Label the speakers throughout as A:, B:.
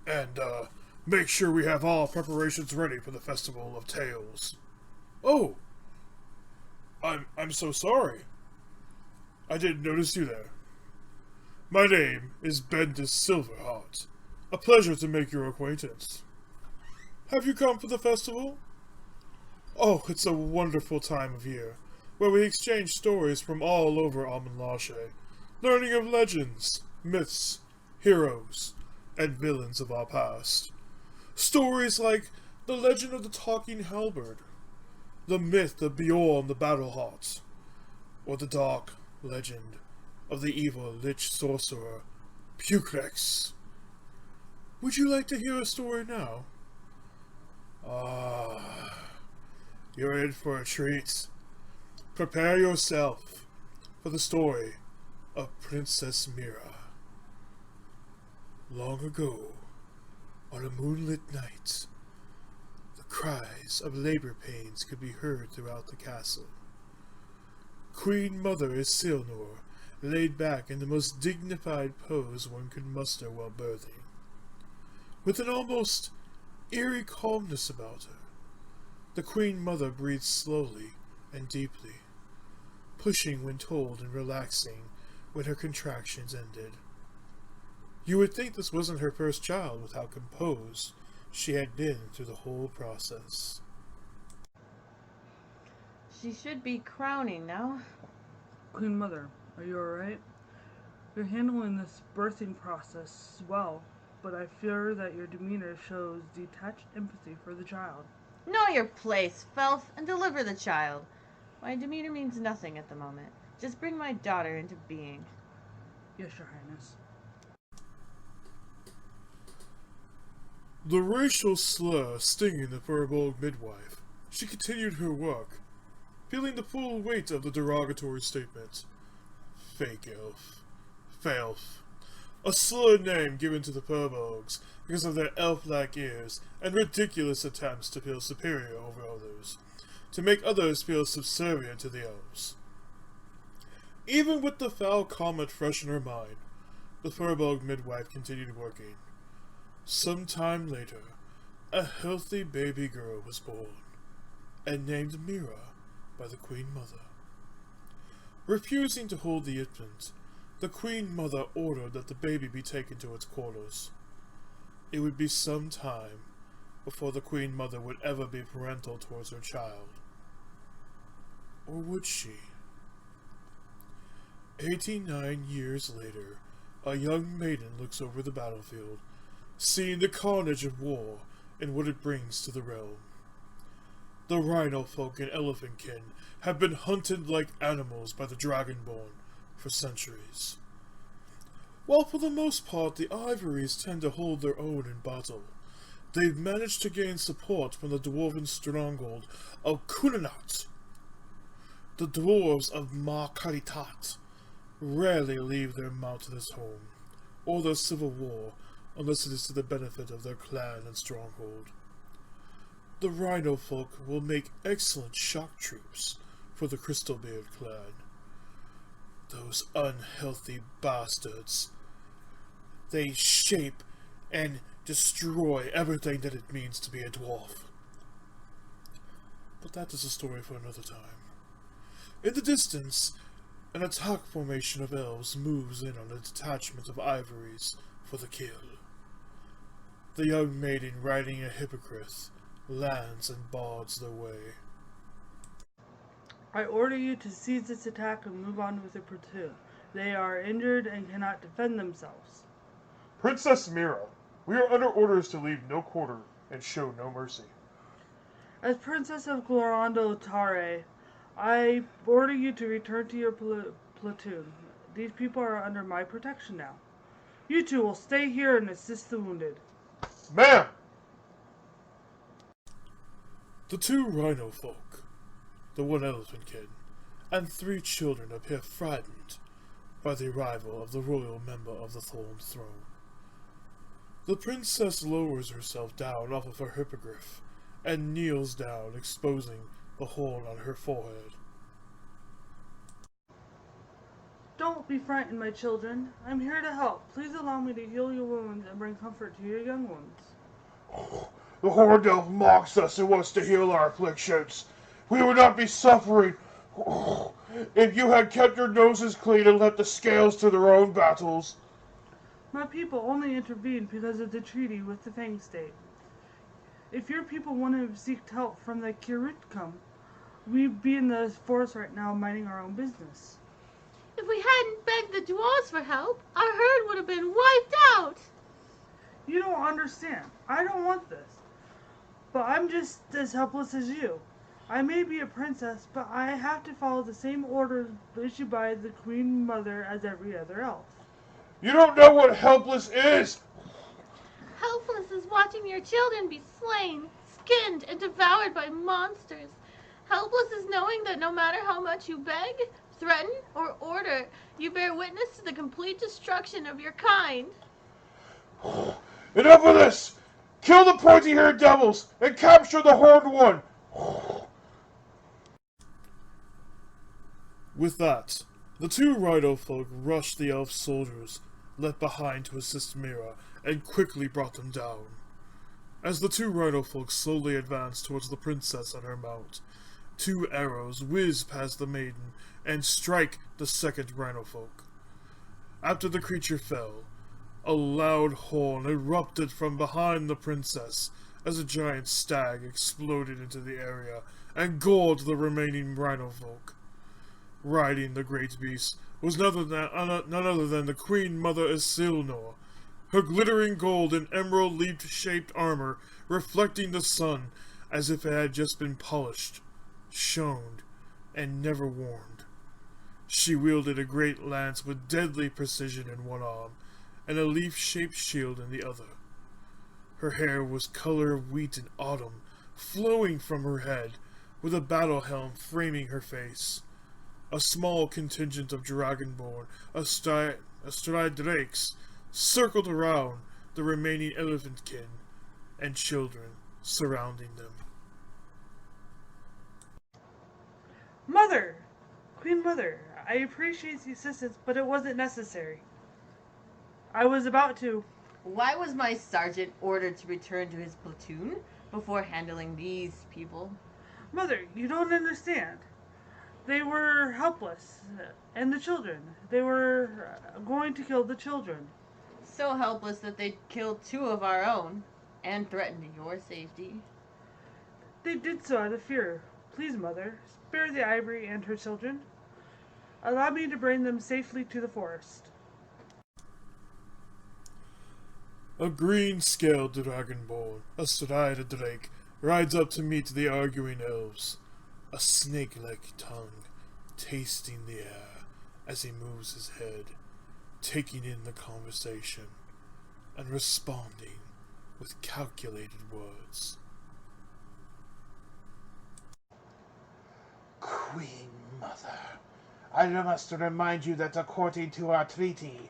A: and make sure we have all preparations ready for the Festival of Tales. Oh, I'm so sorry. I didn't notice you there. My name is Bendis Silverheart. A pleasure to make your acquaintance. Have you come for the festival? Oh, it's a wonderful time of year, where we exchange stories from all over Amanlashe, learning of legends, myths, heroes, and villains of our past. Stories like the legend of the talking halberd, the myth of Bjorn the Battleheart, or the dark legend of the evil lich sorcerer Pucrex. Would you like to hear a story now? Ah, you're in for a treat. Prepare yourself for the story of Princess Meira. Long ago, on a moonlit night, the cries of labor pains could be heard throughout the castle. Queen Mother Isilnor laid back in the most dignified pose one could muster while birthing. With an almost eerie calmness about her, the Queen Mother breathed slowly and deeply, pushing when told and relaxing when her contractions ended. You would think this wasn't her first child with how composed she had been through the whole process.
B: She should be crowning now.
C: Queen Mother, are you alright? You're handling this birthing process well, but I fear that your demeanor shows detached empathy for the child.
B: Know your place, Felf, and deliver the child. My demeanor means nothing at the moment. Just bring my daughter into being.
C: Yes, Your Highness.
A: The racial slur stinging the furbolg midwife, she continued her work, feeling the full weight of the derogatory statement. Fake elf. Felf. A slurred name given to the furbolgs because of their elf-like ears and ridiculous attempts to feel superior over others, to make others feel subservient to the elves. Even with the foul comment fresh in her mind, the furbolg midwife continued working. Some time later, a healthy baby girl was born, and named Meira by the Queen Mother. Refusing to hold the infant, the Queen Mother ordered that the baby be taken to its quarters. It would be some time before the Queen Mother would ever be parental towards her child. Or would she? 89 years later, a young maiden looks over the battlefield, seeing the carnage of war and what it brings to the realm. The rhino folk and elephantkin have been hunted like animals by the dragonborn for centuries. While for the most part the ivories tend to hold their own in battle, they've managed to gain support from the dwarven stronghold of Kunanat. The dwarves of Markaritat rarely leave their mountainous home, or their civil war, unless it is to the benefit of their clan and stronghold. The rhino folk will make excellent shock troops for the Crystalbeard clan. Those unhealthy bastards. They shape and destroy everything that it means to be a dwarf. But that is a story for another time. In the distance, an attack formation of elves moves in on a detachment of ivories for the kill. The young maiden riding a hippogriff lands and bars their way.
C: I order you to seize this attack and move on with the platoon. They are injured and cannot defend themselves.
A: Princess Meira, we are under orders to leave no quarter and show no mercy.
C: As Princess of Glorando Tare, I order you to return to your platoon. These people are under my protection now. You two will stay here and assist the wounded.
A: Ma'am! The two rhino folk, the one elephant kid, and 3 children appear frightened by the arrival of the royal member of the Thorn Throne. The princess lowers herself down off of her hippogriff and kneels down, exposing the horn on her forehead.
C: Don't be frightened, my children. I'm here to help. Please allow me to heal your wounds and bring comfort to your young ones.
A: The horned elf mocks us and wants to heal our afflictions. We would not be suffering if you had kept your noses clean and left the scales to their own battles.
C: My people only intervened because of the treaty with the Fang State. If your people wanted to seek help from the Kirutkum, we'd be in the forest right now minding our own business.
B: If we hadn't begged the dwarves for help, our herd would have been wiped out.
C: You don't understand. I don't want this. But I'm just as helpless as you. I may be a princess, but I have to follow the same orders issued by the Queen Mother as every other elf.
A: You don't know what helpless is.
B: Helpless is watching your children be slain, skinned, and devoured by monsters. Helpless is knowing that no matter how much you beg, threaten, or order, you bear witness to the complete destruction of your kind.
A: Enough of this! Kill the pointy-haired devils and capture the horned one! With that, the two Rhino folk rushed the elf soldiers left behind to assist Meira and quickly brought them down. As the two Rhino folk slowly advanced towards the princess and her mount, two arrows whiz past the maiden and strike the second Rhino folk. After the creature fell, a loud horn erupted from behind the princess as a giant stag exploded into the area and gored the remaining Rhino folk. Riding the great beast was none other than the Queen Mother Isilnor, her glittering gold and emerald leaf-shaped armor reflecting the sun as if it had just been polished, shone, and never worn. She wielded a great lance with deadly precision in one arm, and a leaf-shaped shield in the other. Her hair was color of wheat in autumn, flowing from her head, with a battle helm framing her face. A small contingent of dragonborn, astride drakes, circled around the remaining elephantkin, and children surrounding them.
C: Mother! Queen Mother, I appreciate the assistance, but it wasn't necessary. I was about to.
B: Why was my sergeant ordered to return to his platoon before handling these people?
C: Mother, you don't understand. They were helpless. And the children. They were going to kill the children.
B: So helpless that they killed two of our own and threatened your safety.
C: They did so out of fear. Please, Mother, spare the ivory and her children. Allow me to bring them safely to the forest.
A: A green-scaled dragonborn, astride a drake, rides up to meet the arguing elves, a snake-like tongue tasting the air as he moves his head, taking in the conversation and responding with calculated words.
D: Queen Mother, I must remind you that according to our treaty,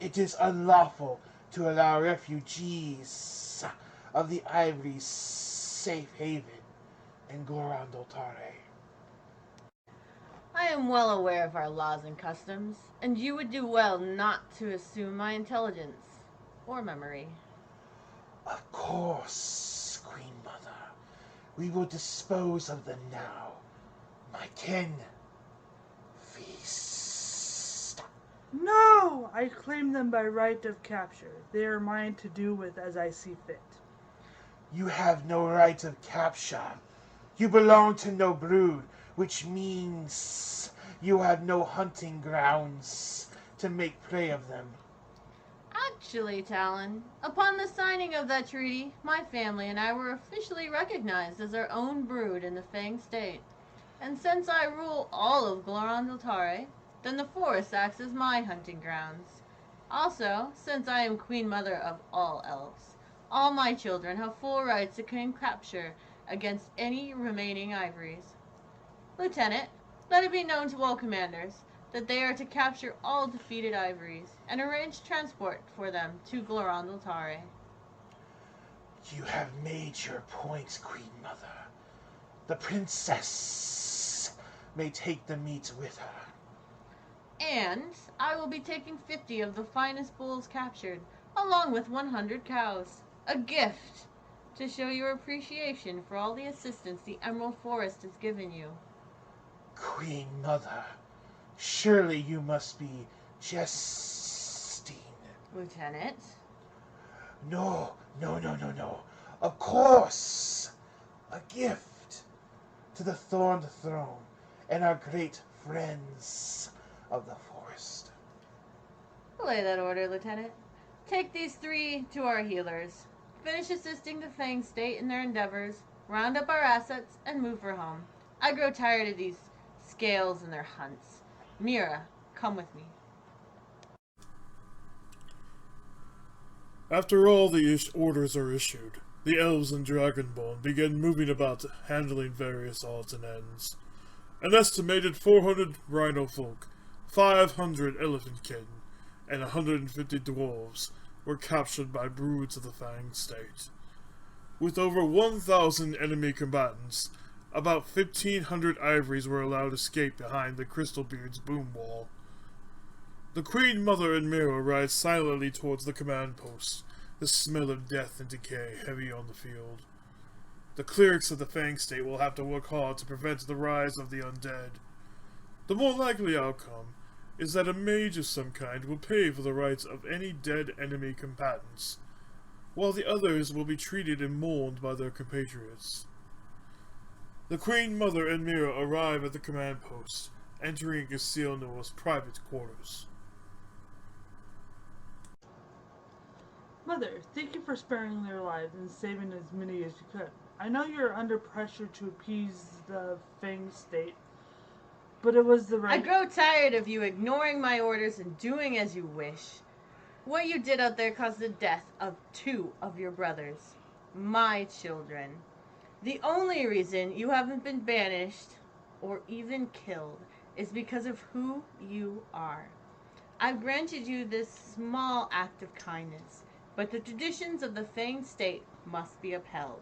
D: it is unlawful to allow refugees of the Ivory's safe haven in Glorandotare.
B: I am well aware of our laws and customs, and you would do well not to assume my intelligence or memory.
D: Of course, Queen Mother. We will dispose of them now. My kin. Feast.
C: No! I claim them by right of capture. They are mine to do with as I see fit.
D: You have no right of capture. You belong to no brood, which means you have no hunting grounds to make prey of them.
B: Actually, Talon, upon the signing of that treaty, my family and I were officially recognized as our own brood in the Fang State. And since I rule all of Glorandotare, then the forest acts as my hunting grounds. Also, since I am Queen Mother of all elves, all my children have full rights to claim capture against any remaining ivories. Lieutenant, let it be known to all commanders that they are to capture all defeated ivories and arrange transport for them to Glorandotare.
D: You have made your point, Queen Mother. The princess may take the meat with her.
B: And I will be taking 50 of the finest bulls captured, along with 100 cows. A gift to show your appreciation for all the assistance the Emerald Forest has given you.
D: Queen Mother, surely you must be jesting.
B: Lieutenant?
D: No, no, no, no, no. Of course. A gift to the Thorned Throne and our great friends of the forest.
B: Belay that order, Lieutenant. Take these 3 to our healers. Finish assisting the Fang State in their endeavors, round up our assets, and move for home. I grow tired of these scales and their hunts. Meira, come with me.
A: After all the orders are issued, the elves and Dragonborn begin moving about, handling various odds and ends. An estimated 400 rhino folk, 500 elephantkin, and 150 dwarves were captured by broods of the Fang State. With over 1,000 enemy combatants, about 1,500 ivories were allowed to escape behind the Crystalbeard's boom wall. The Queen Mother and Meira ride silently towards the command post, the smell of death and decay heavy on the field. The clerics of the Fang State will have to work hard to prevent the rise of the undead. The more likely outcome is that a mage of some kind will pay for the rights of any dead enemy combatants, while the others will be treated and mourned by their compatriots. The Queen Mother and Meira arrive at the command post, entering Gasilno's private quarters.
C: Mother, thank you for sparing their lives and saving as many as you could. I know you're under pressure to appease the Fang State, but it was the right...
B: I grow tired of you ignoring my orders and doing as you wish. What you did out there caused the death of 2 of your brothers, my children. The only reason you haven't been banished or even killed is because of who you are. I've granted you this small act of kindness, but the traditions of the Fang State must be upheld.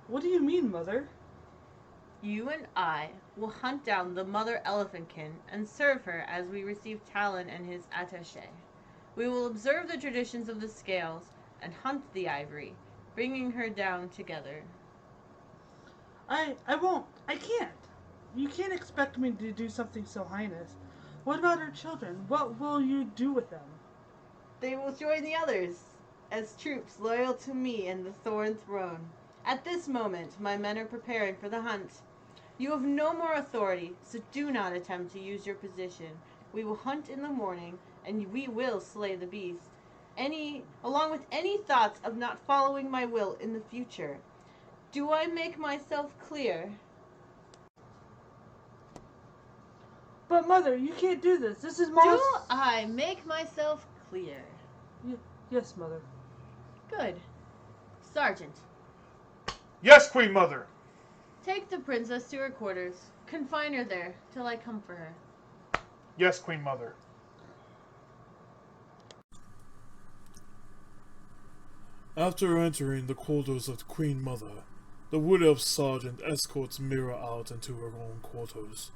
C: What do you mean, Mother?
B: You and I will hunt down the Mother Elephantkin and serve her as we receive Talon and his attaché. We will observe the traditions of the scales and hunt the ivory, bringing her down together.
C: I won't. I can't. You can't expect me to do something so heinous. What about our children? What will you do with them?
B: They will join the others as troops loyal to me and the Thorn Throne. At this moment, my men are preparing for the hunt. You have no more authority, so do not attempt to use your position. We will hunt in the morning, and we will slay the beast. Along with any thoughts of not following my will in the future. Do I make myself clear?
C: But Mother, you can't do this. This is Mom's...
B: Do I make myself clear?
C: Yes, Mother.
B: Good. Sergeant,
A: Yes, Queen Mother!
B: take the princess to her quarters. Confine her there till I come for her.
A: Yes, Queen Mother. After entering the quarters of Queen Mother, the Wood Elf Sergeant escorts Meira out into her own quarters.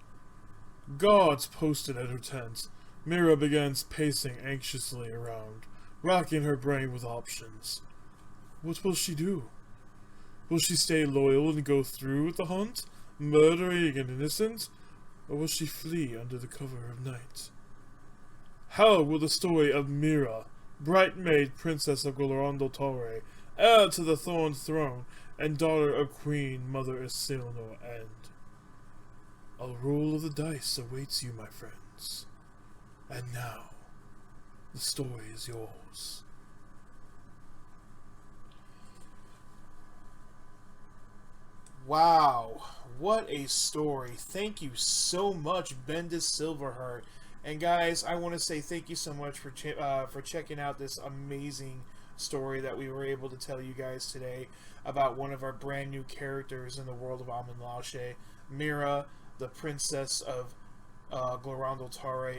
A: Guards posted at her tent, Meira begins pacing anxiously around, racking her brain with options. What will she do? Will she stay loyal and go through with the hunt, murdering an innocent, or will she flee under the cover of night? How will the story of Meira, Brightmaid Princess of Glorondal heir to the Thorned Throne and daughter of Queen Mother Isilno end? A roll of the dice awaits you, my friends. And now, the story is yours.
E: Wow, what a story. Thank you so much, Bendis Silverheart. And guys, I want to say thank you so much for checking out this amazing story that we were able to tell you guys today about one of our brand new characters in the world of Amanlashe, Meira, the princess of Glorondal,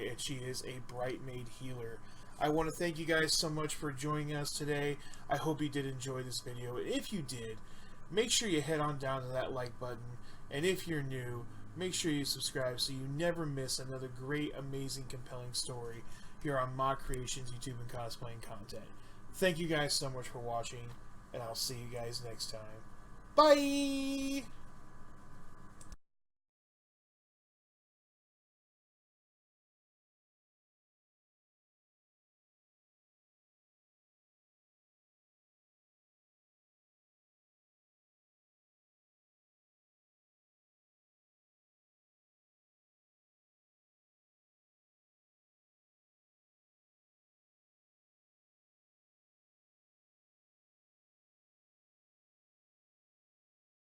E: and she is a Brightmaid healer. I want to thank you guys so much for joining us today. I hope you did enjoy this video. If you did, make sure you head on down to that like button. And if you're new, make sure you subscribe so you never miss another great, amazing, compelling story here on Mod Creations YouTube and cosplaying content. Thank you guys so much for watching, and I'll see you guys next time. Bye!